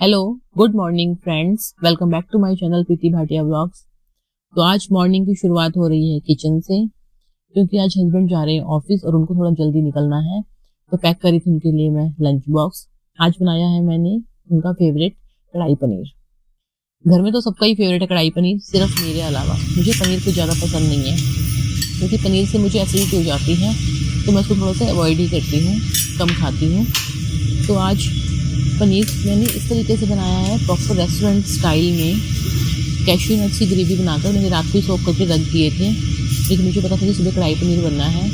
Hello, good morning friends, welcome back to my channel Preeti Bhatia vlogs. तो आज morning की शुरुआत हो रही है किचन से, क्योंकि आज हस्बैंड जा रहे हैं ऑफिस और उनको थोड़ा जल्दी निकलना है। तो पैक करी थी उनके लिए मैं लंच बॉक्स। आज बनाया है मैंने उनका फेवरेट कढ़ाई पनीर। घर में तो सबका ही फेवरेट है कढ़ाई पनीर, सिर्फ मेरे अलावा। मुझे पनीर कुछ ज़्यादा पसंद नहीं है, क्योंकि पनीर से मुझे एसिडिटी हो जाती है, तो मैं उसको थोड़ा सा अवॉइड ही करती हूँ, कम खाती हूँ। तो आज पनीर मैंने इस तरीके से बनाया है, प्रॉपर रेस्टोरेंट स्टाइल में। कैश्यू नट्स की ग्रेवी बनाकर मैंने रात को ही सोक करके रख दिए थे, लेकिन मुझे पता था कि सुबह कढ़ाई पनीर बनना है।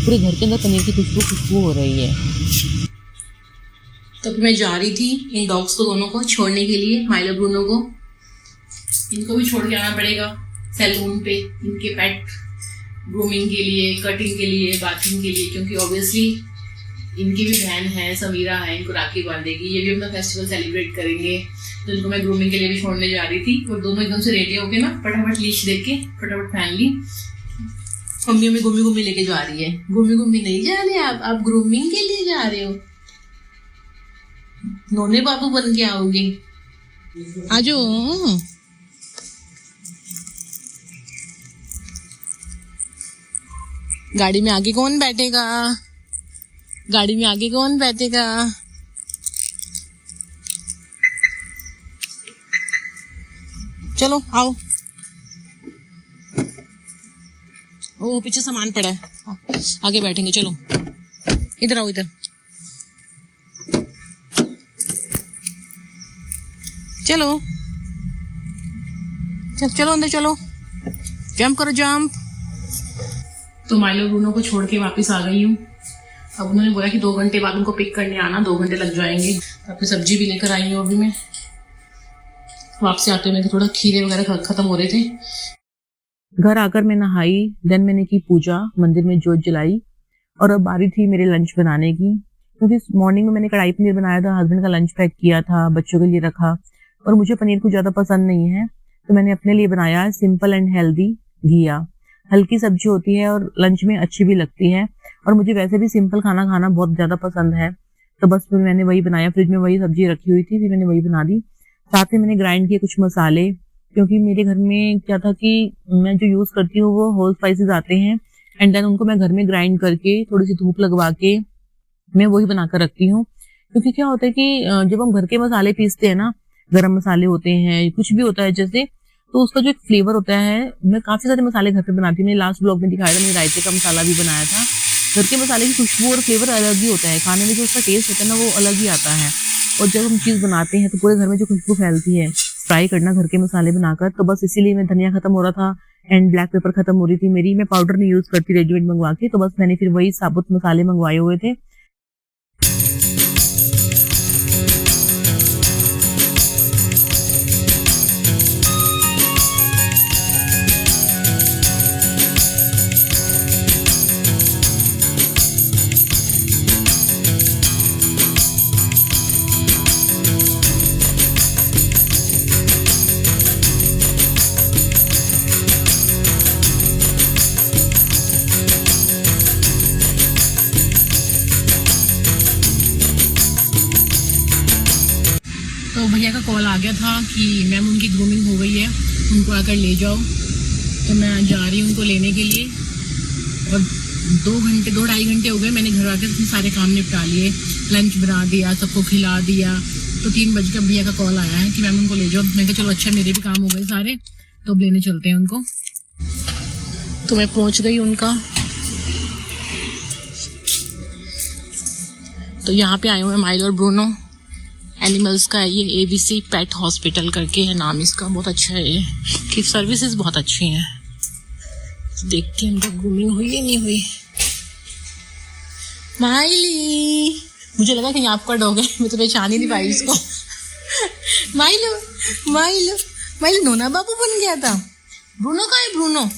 पूरे घर के अंदर पनीर की खुशबू हो रही है। तब मैं जा रही थी इन डॉग्स को दोनों को छोड़ने के लिए, माइलो ब्रूनो को। इनको भी छोड़ के आना पड़ेगा सैलून पे, इनके पेट ग्रूमिंग के लिए, कटिंग के लिए, बाथिंग के लिए, क्योंकि ऑब्वियसली इनकी भी बहन है समीरा है, इनको राखी बांधेगी। ये भी अपना फेस्टिवल सेलिब्रेट करेंगे, तो इनको मैं ग्रूमिंग के लिए भी छोड़ने जा रही थी। और दोनों एकदम से रेडी होके ना फटाफट लीश देख के फटाफट पहन ली। मम्मी में घूमी लेके जा रही है। घूमी नहीं जा रहे आप ग्रूमिंग के लिए जा रहे हो। नोने बाबू बन के आओगे, आजो। गाड़ी में आगे कौन बैठेगा? गाड़ी में आगे कौन बैठेगा? चलो आओ। ओ पीछे सामान पड़ा है, आगे बैठेंगे। चलो इधर आओ, इधर चलो। चलो अंदर चलो, जंप करो जंप। तो माइलो ब्रूनो को छोड़ के वापस आ गई हूँ। अब उन्होंने बोला कि 2 घंटे बाद उनको पिक करने आना, 2 घंटे लग जाएंगे। अपनी सब्जी भी लेकर आई हूँ। अभी मैं वापस आते हुए थोड़ा खीरे वगैरह खत्म हो रहे थे। घर आकर मैं नहाई, देन मैंने की पूजा, मंदिर में जोत जलाई, और अब बारी थी मेरे लंच बनाने की। क्योंकि मॉर्निंग में मैंने कढ़ाई पनीर बनाया था, हस्बैंड का लंच पैक किया था, बच्चों के लिए रखा, और मुझे पनीर कुछ ज़्यादा पसंद नहीं है, तो मैंने अपने लिए बनाया सिंपल एंड हेल्दी घिया। हल्की सब्जी होती है और लंच में अच्छी भी लगती है, और मुझे वैसे भी सिंपल खाना खाना बहुत ज़्यादा पसंद है। तो बस फिर मैंने वही बनाया। फ्रिज में वही सब्जी रखी हुई थी, फिर मैंने वही बना दी। साथ में मैंने ग्राइंड किए कुछ मसाले, क्योंकि मेरे घर में क्या था कि मैं जो यूज़ करती हूँ वो होल स्पाइसेस आते हैं, एंड देन उनको मैं घर में ग्राइंड करके थोड़ी सी धूप लगवा के मैं वही बनाकर रखती हूँ। क्योंकि क्या होता है कि जब हम घर के मसाले पीसते हैं ना, गरम मसाले होते हैं, कुछ भी होता है जैसे, तो उसका जो एक फ्लेवर होता है, मैं काफ़ी सारे मसाले घर पे बनाती हूँ। मैंने लास्ट ब्लॉग में दिखाया था, मैंने रायते का मसाला भी बनाया था। घर के मसाले की खुशबू और फ्लेवर अलग ही होता है, खाने में जो उसका टेस्ट होता है ना वो अलग ही आता है। और जब हम चीज़ बनाते हैं तो पूरे घर में जो खुशबू फैलती है, ट्राई करना घर के मसाले बनाकर। तो बस इसीलिए मैं धनिया खत्म हो रहा था एंड ब्लैक पेपर खत्म हो रही थी मेरी। मैं पाउडर नहीं यूज़ करती रेडीमेड मंगवा के, तो बस मैंने फिर वही साबुत मसाले मंगवाए हुए थे। तो भैया का कॉल आ गया था कि मैम उनकी ग्रूमिंग हो गई है, उनको आकर ले जाओ। तो मैं जा रही हूँ उनको लेने के लिए। और 2-2.5 घंटे हो गए, मैंने घर आकर अपने सारे काम निपटा लिए, लंच बना दिया, सबको खिला दिया। तो 3 बज के भैया का कॉल आया है कि मैम उनको ले जाओ। मैं कहा चलो अच्छा, मेरे भी काम हो गए सारे, तो अब लेने चलते हैं उनको। तो मैं पहुँच गई उनका। तो यहाँ पे आए हुए माइलो और ब्रूनो। एनिमल्स का है ये, ABC पेट हॉस्पिटल करके है नाम इसका। बहुत अच्छा है ये, कि सर्विसेज बहुत अच्छी हैं। देखते हैं उनका ग्रूमिंग हुई या नहीं हुई। माइली, मुझे लगा कि आपका डॉग है, मैं तो पहचान ही नहीं पाई इसको। माइलो माइलो माइलो नोना बाबू बन गया था। ब्रूनो कहाँ है? ब्रूनो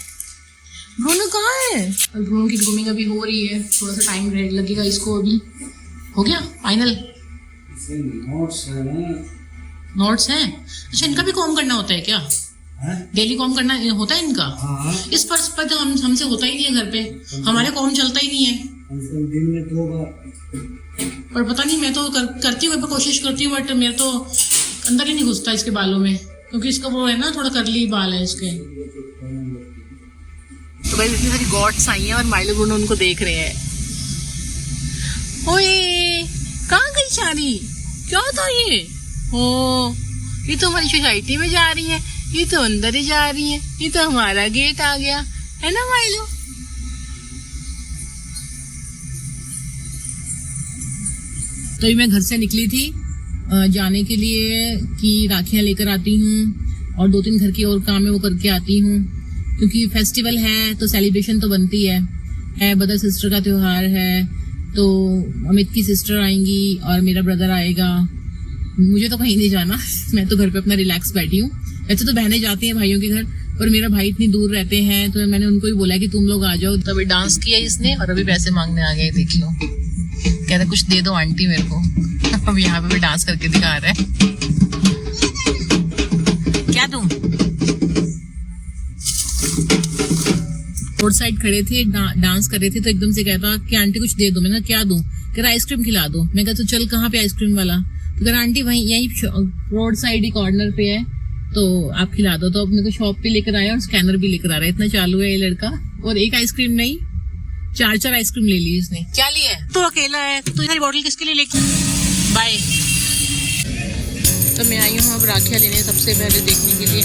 कहाँ है? और ब्रूनो की ग्रूमिंग अभी हो रही है, थोड़ा सा टाइम लगेगा इसको। अभी हो गया फाइनल। नोट्स हैं? अच्छा, इनका भी कॉम करना होता है क्या? डेली कॉम करना होता है इनका? इस पर्स पर तो हमसे होता ही नहीं है घर पे, हमारे कॉम चलता ही नहीं है। दिन में 2 बार। पर पता नहीं, मैं तो करती हूँ, कोशिश करती हूँ, बट मेरे तो अंदर ही नहीं घुसता इसके बालों में, क्योंकि इसका वो है ना, थोड़ा करली बाल है इसके। तो भाई इतनी सारी गॉड्स आई हैं और माइलो ब्रूनो उनको देख रहे हैं। ओए कहाँ गई सारी, क्या था ये? ओ ये तो हमारी सोसाइटी में जा रही है, ये तो अंदर ही जा रही है, ये तो हमारा गेट आ गया है ना माइलो। तो ये मैं घर से निकली थी जाने के लिए कि राखियाँ लेकर आती हूँ और 2-3 घर की और काम है वो करके आती हूँ, क्योंकि फेस्टिवल है तो सेलिब्रेशन तो बनती है ब्रदर सिस्टर का त्योहार है, तो अमित की सिस्टर आएंगी और मेरा ब्रदर आएगा। मुझे तो कहीं नहीं जाना, मैं तो घर पे अपना रिलैक्स बैठी हूँ। वैसे तो बहनें जाती हैं भाइयों के घर, पर मेरा भाई इतनी दूर रहते हैं तो मैंने उनको ही बोला कि तुम लोग आ जाओ। तभी डांस किया इसने और अभी पैसे मांगने आ गए, देख लो, कहते कुछ दे दो आंटी मेरे को। अब यहाँ पे भी डांस करके दिखा रहा है, क्या दूं? रोड साइड खड़े थे, डांस कर रहे थे, तो एकदम से कहता कि आंटी कुछ दे दो। मैंने क्या दूं? कह रहा आइसक्रीम खिला दो। मैं कहता तो चल कहाँ पे आइसक्रीम वाला? तो कह रहा आंटी वहीं यहीं रोड साइड ही कॉर्नर पे है, तो आप खिला दो। तो अब मेरे को शॉप पे लेकर आया और स्कैनर भी लेकर आ रहा है, इतना चालू है ये लड़का। और एक आइसक्रीम नहीं 4 आइसक्रीम ले ली इसने। क्या लिया है? तो अकेला है, तो सारी बोतल किसके लिए लेके? बाय। तो मैं आई हूँ अब राखियाँ लेने, सबसे पहले देखने के लिए,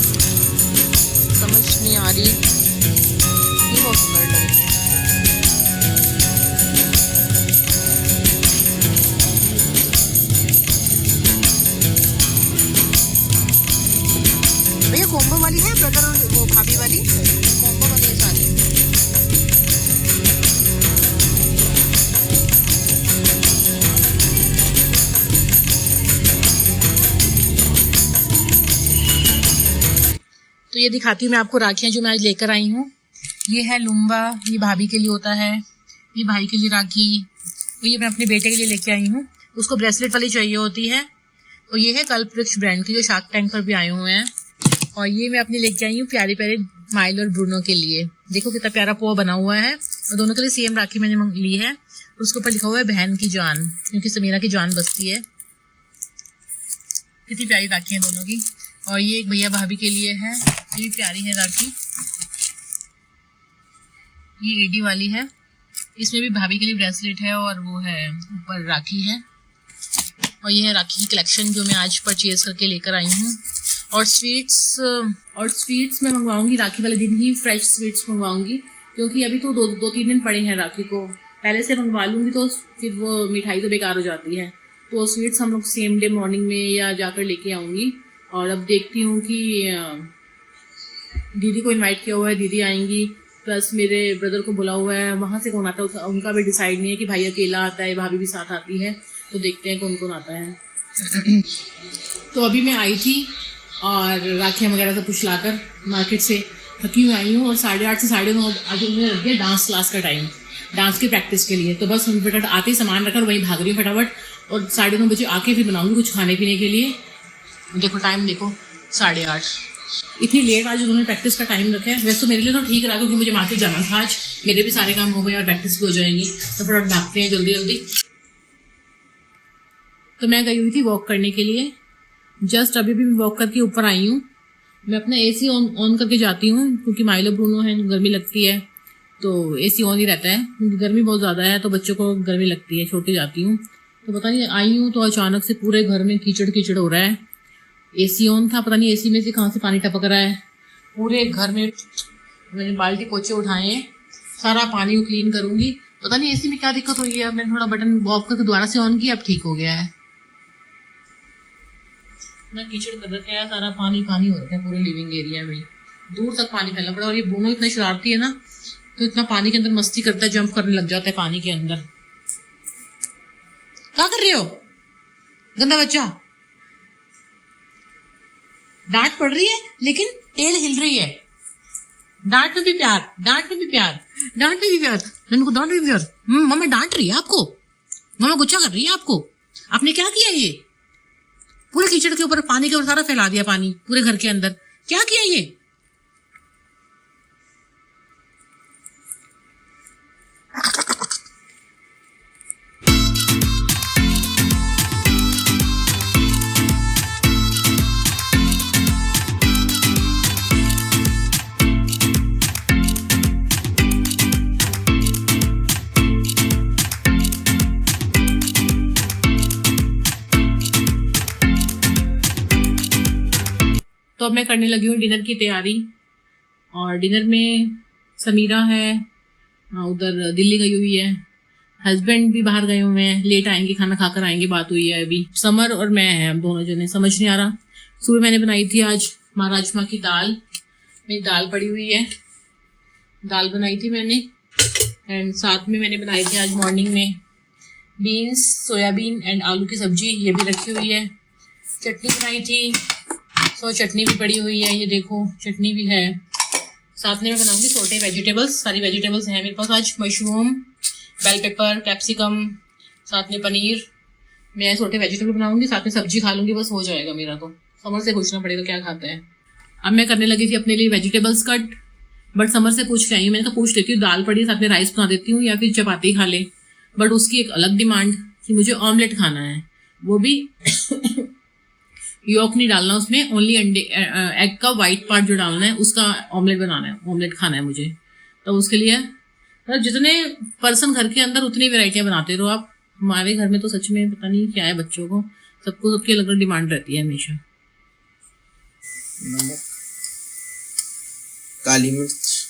समझ नहीं आ रही, ये बहुत सुंदर लग रही है। भैया कॉम्बो वाली है ब्रदर और वो भाभी वाली, कॉम्बो वाली है सारी। तो ये दिखाती हूँ मैं आपको राखियाँ जो मैं आज लेकर आई हूँ। ये है लुम्बा, ये भाभी के लिए होता है, ये भाई के लिए राखी, तो ये मैं अपने बेटे के लिए लेके आई हूँ, उसको ब्रेसलेट वाली चाहिए होती है। और ये है कल्पवृक्ष ब्रांड की, जो शार्क टैंक पर भी आए हुए हैं। और ये मैं अपने लेके आई हूँ प्यारे प्यारे माइलो और ब्रूनो के लिए। देखो कितना प्यारा पोहा बना हुआ है, और दोनों के लिए सेम राखी मैंने ली है। उसके ऊपर लिखा हुआ है बहन की जान, क्योंकि समीरा की जान बसती है। कितनी प्यारी राखी है दोनों की। और ये एक भैया भाभी के लिए है, ये भी प्यारी है राखी, ये एडी वाली है, इसमें भी भाभी के लिए ब्रेसलेट है और वो है ऊपर राखी है। और ये है राखी की कलेक्शन जो मैं आज परचेज करके लेकर आई हूँ। और स्वीट्स मैं मंगवाऊंगी राखी वाले दिन ही, फ्रेश स्वीट्स मंगवाऊंगी, क्योंकि अभी तो 2-3 दिन पड़े हैं राखी को। पहले से मंगवा लूँगी तो फिर वो मिठाई तो बेकार हो जाती है। तो स्वीट्स हम लोग सेम डे मॉर्निंग में या जाकर लेके आऊँगी। और अब देखती हूँ कि दीदी को इनवाइट किया हुआ है, दीदी आएंगी, प्लस मेरे ब्रदर को बुला हुआ है, वहाँ से कौन आता है उनका भी डिसाइड नहीं है कि भाई अकेला आता है, भाभी भी साथ आती है, तो देखते हैं कौन कौन आता है। तो अभी मैं आई थी और राखियाँ वगैरह सब कुछ लाकर मार्केट से थकी हुई आई हूँ, और 8:30 से 9:30 आज उन्होंने रख दिया डांस क्लास का टाइम, डांस की प्रैक्टिस के लिए। तो बस हम फटाफट आते ही सामान रखकर वहीं भाग रही हूँ फटाफट, और 9:30 बजे आके फिर बनाऊँगी कुछ खाने पीने के लिए। देखो टाइम देखो 8:30, इतनी लेट आज उन्होंने प्रैक्टिस का टाइम रखा है। वैसे तो मेरे लिए तो ठीक रहा, क्योंकि मुझे मार्केट जाना था आज, मेरे भी सारे काम हो गए और प्रैक्टिस भी हो जाएगी, तो फटाफट भागते हैं जल्दी जल्दी। तो मैं गई हुई थी वॉक करने के लिए, जस्ट अभी भी वॉक करके ऊपर आई हूँ। मैं अपना AC ऑन करके जाती हूँ, क्योंकि माइलो ब्रूनो है, गर्मी लगती है तो AC ऑन ही रहता है, क्योंकि गर्मी बहुत ज़्यादा है तो बच्चों को गर्मी लगती है, छोड़ के जाती हूँ। तो पता नहीं आई हूँ तो अचानक से पूरे घर में कीचड़ कीचड़ हो रहा है। AC ऑन था, पता नहीं AC में से कहाँ से पानी टपक रहा है पूरे घर में। मैंने बाल्टी पोछे उठाए हैं, सारा पानी को क्लीन करूँगी। पता नहीं AC में क्या दिक्कत हुई है। मैंने थोड़ा बटन ऑफ करके दोबारा से ऑन किया, अब ठीक हो गया है। इतना कीचड़ कर रखा है, सारा पानी पानी हो रखा है पूरे लिविंग एरिया में, दूर तक पानी फैला पड़ा। और ये ब्रूनो इतना शरारती है ना, तो इतना पानी के अंदर मस्ती करता है, जंप करने लग जाता है पानी के अंदर। क्या कर रहे हो गंदा बच्चा? डांट पड़ रही है लेकिन टेल हिल रही है। डांट में भी प्यार, डांट में भी प्यार, डांट में भी प्यार, को डांट में भी प्यार। मम्मा डांट रही है आपको, मम्मा गुस्सा कर रही है आपको। आपने क्या किया? ये पूरे कीचड़ के ऊपर पानी के ऊपर सारा फैला दिया, पानी पूरे घर के अंदर। क्या किया ये? तो अब मैं करने लगी हूँ डिनर की तैयारी। और डिनर में समीरा है, उधर दिल्ली गई हुई है, हस्बैंड भी बाहर गए हुए हैं, लेट आएंगे, खाना खाकर आएंगे, बात हुई है अभी। समर और मैं हैं, हम दोनों जने, समझ नहीं आ रहा। सुबह मैंने बनाई थी आज माँ राजमा की दाल, मेरी दाल पड़ी हुई है, दाल बनाई थी मैंने। एंड साथ में मैंने बनाई थी आज मॉर्निंग में बीन्स, सोयाबीन एंड आलू की सब्जी, ये भी रखी हुई है। चटनी बनाई थी, सो चटनी भी पड़ी हुई है, ये देखो चटनी भी है। साथ में मैं बनाऊंगी सोटे वेजिटेबल्स, सारी वेजिटेबल्स हैं मेरे पास आज, मशरूम, बेल पेपर, कैप्सिकम, साथ में पनीर। मैं सोटे वेजिटेबल बनाऊंगी, साथ में सब्जी खा लूंगी, बस हो जाएगा मेरा। तो समर से पूछना पड़ेगा क्या खाता है। अब मैं करने लगी थी अपने लिए वेजिटेबल्स कट, बट समर से पूछ के आई हूँ, मैंने कहा पूछ लेती हूँ, दाल पड़ी है साथ में राइस बना देती हूँ या फिर चपाती खा ले। बट उसकी एक अलग डिमांड कि मुझे ऑमलेट खाना है, वो भी योक नहीं डालना उसमें, ओनली अंडे, एग का वाइट पार्ट जो डालना है उसका ऑमलेट बनाना है, ऑमलेट खाना है मुझे। तो उसके लिए मतलब जितने पर्सन घर के अंदर उतनी वेराइटियां बनाते रहो आप। हमारे घर में तो सच में पता नहीं क्या है, बच्चों को सबको सबकी अलग अलग डिमांड रहती है हमेशा। नमक, काली मिर्च,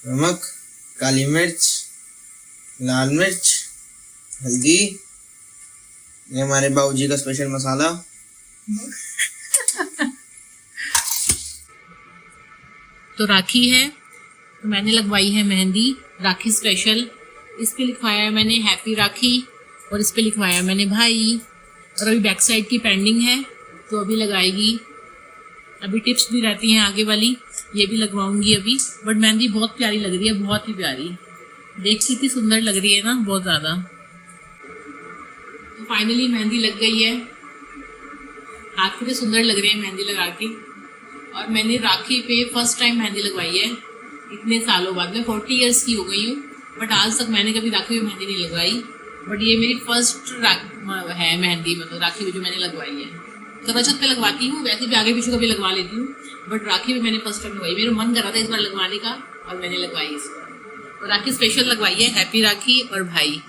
नमक, काली मिर्च, लाल मिर्च, हल्दी, ये हमारे बाबूजी का स्पेशल मसाला। तो राखी है, तो मैंने लगवाई है मेहंदी, राखी स्पेशल। इस पे लिखवाया है मैंने हैप्पी राखी और इस पे लिखवाया है मैंने भाई। और अभी बैक साइड की पेंडिंग है, तो अभी लगाएगी। अभी टिप्स भी रहती हैं आगे वाली, ये भी लगवाऊंगी अभी। बट मेहंदी बहुत प्यारी लग रही है, बहुत ही प्यारी, देख कितनी सुंदर लग रही है ना, बहुत ज़्यादा। तो फाइनली मेहंदी लग गई है, हाथ कितने सुंदर लग रहे हैं मेहंदी लगा के। और मैंने राखी पे फर्स्ट टाइम मेहंदी लगवाई है इतने सालों बाद। मैं 40 इयर्स की हो गई हूँ, बट आज तक मैंने कभी राखी पे मेहंदी नहीं लगवाई। बट ये मेरी फर्स्ट है मेहंदी, मतलब राखी पे जो मैंने लगवाई है। करवा चौथ पे लगवाती हूँ, वैसे भी आगे पीछे कभी लगवा लेती हूँ, बट राखी पे मैंने फर्स्ट टाइम लगवाई। मेरा मन कर रहा था इस बार लगवाने का और मैंने लगवाई इस बार। और राखी स्पेशल लगवाई है, हैप्पी राखी और भाई।